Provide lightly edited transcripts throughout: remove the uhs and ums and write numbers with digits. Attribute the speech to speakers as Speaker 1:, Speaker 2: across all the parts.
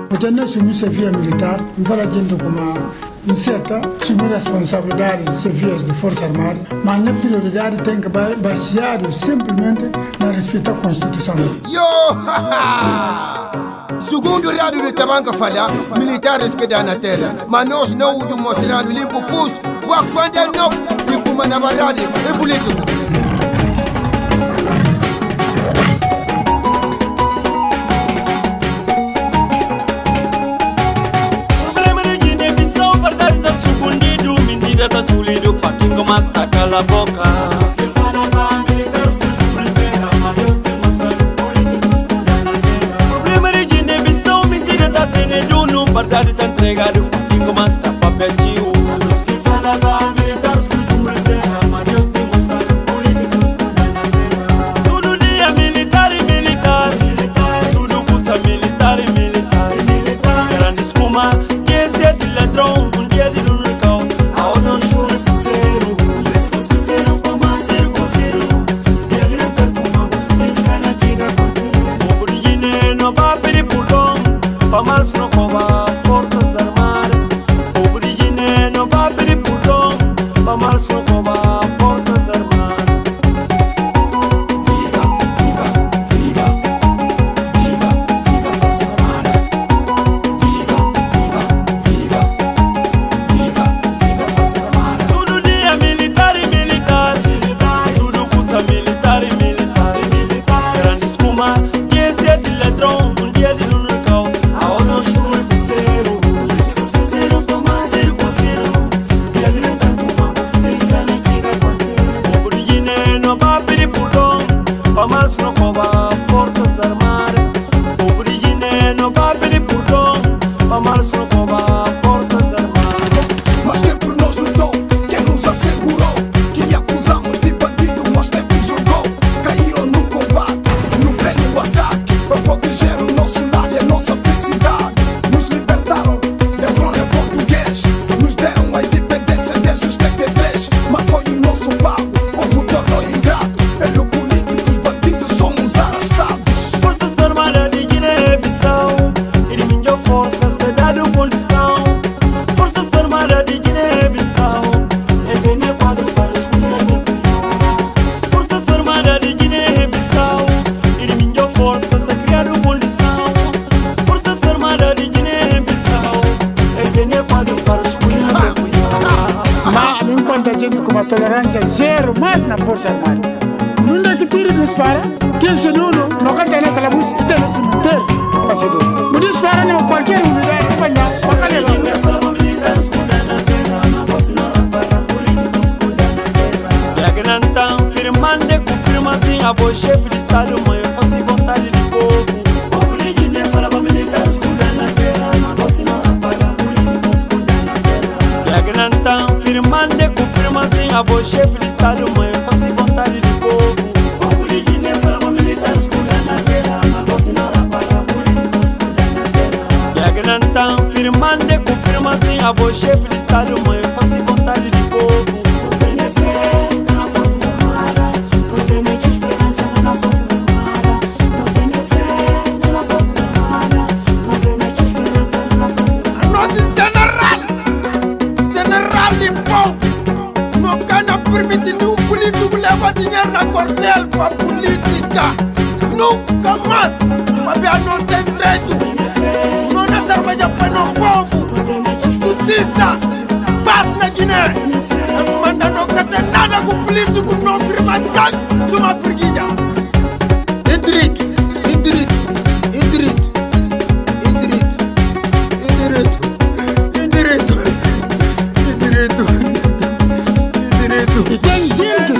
Speaker 1: Potendo assumir serviço militar, me fala gente como incerta, assumir responsabilidade de serviços de Força Armada, mas a prioridade tem que basear simplesmente na respeito à Constituição.
Speaker 2: Segundo o lado do Tabanca falha, militares que dá na terra, mas nós não o mostrando limpo pus, o afanda não, e como na verdade é político.
Speaker 3: Tá tulido pra quem começa a calar a boca. Problema de inibição, mentira tá treinando. Não verdade tá entregado pra quem começa a papel. Todo dia militar e militar, tudo custa militar e militar. Grande escuma, que é de ladrão, dia de Pamas no cova, Forças Armadas. O origine não vai pedir perdão. Pamas no cova, Forças Armadas. Viva, viva, viva, viva, viva Forças Armadas. Viva, viva, viva, viva, viva Forças Armadas. Todo dia militar e militar, tudo custa militar e militar. Grande escuma, que é de ladrão, dia de Pamas no cova, Forças Armadas. O origine não vai pedir perdão. Pamas no cova, Forças Armadas.
Speaker 4: Mas quem por nós lutou, quem nos assegurou, que acusamos de bandido, mas tempo jogou. Caíram no combate, no pleno ataque, para proteger o nosso lar e a nossa felicidade. Nos libertaram, da glória português. Nos deram a independência desde os 33. Mas foi o nosso pago, o povo tornou ingrato. Pelo
Speaker 3: Forças Armadas de Guiné-Bissau, eliminando força, cidade ou condição. Forças Armadas de Guiné-Bissau, entender quadros para os mulheres. Forças Armadas de Guiné-Bissau, eliminando força, criando condição. Forças Armadas de Guiné-Bissau, entender quadros para os mulheres.
Speaker 1: Mas não conta gente com uma tolerância zero mais na Força Armada. Não é que tira e dispara. Quem se não canta na calabouço e tem no cemitério. Passador. Me dispara não, qualquer unidade espanhol.
Speaker 3: Firmando e confirmando a voz chefe de Estado, mãe, eu faço vontade de povo. O origine fala para militar, escuta na terra, na voz não apaga, político, escuta na terra. Firmando e confirmando a voz chefe de Estado, mãe, eu faço vontade de povo. O origine fala para militar, escuta na terra, na voz não apaga, político, escuta na terra. Firmando e confirmando a voz chefe de Estado, mãe, eu faço vontade de povo.
Speaker 2: Permitindo um político levar dinheiro na cordel para política. Nunca mais. Mas não tem direito. Não é trabalhar para o povo. Justiça, paz na Guiné. Manda não fazer nada com político, não firma tanto. Uma freguinha. É direito, é direito, é direito, é direito, é direito, é direito, é direito.
Speaker 1: E tem gente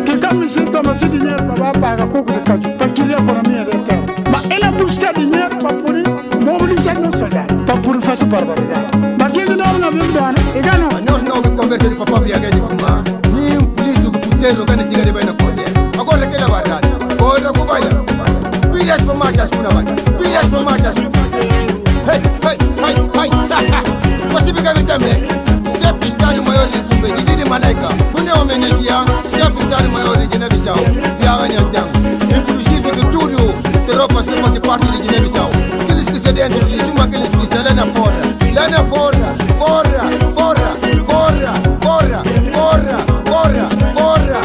Speaker 1: que estão toma esse dinheiro para pagar coco de cacho, para criar a economia da terra. Mas ela busca dinheiro para poder mobilizar os soldados, para poder fazer barbaridade. Mas quem não vem doar, e ganha.
Speaker 2: Nós não vamos conversar de papai e alguém de fumar. Nenhum político futeiro que não tiver bem na corte. Agora que é verdade. Olha como vai. Pilhas para matas, como vai. Pilhas para matas. Hey, hey, hey, hey. Você fica aqui também. Chefe Estado Maior de Tumbe, de Malaika. Não é chefe Estado Maior de Guiné-Bissau. E a ganhar tempo. Inclusive de tudo. quarto de Guiné-Bissau. Aqueles que se dentro, eles uma aqueles que se lá na fora. Lá na fora, fora, fora, fora, fora, fora, fora, fora.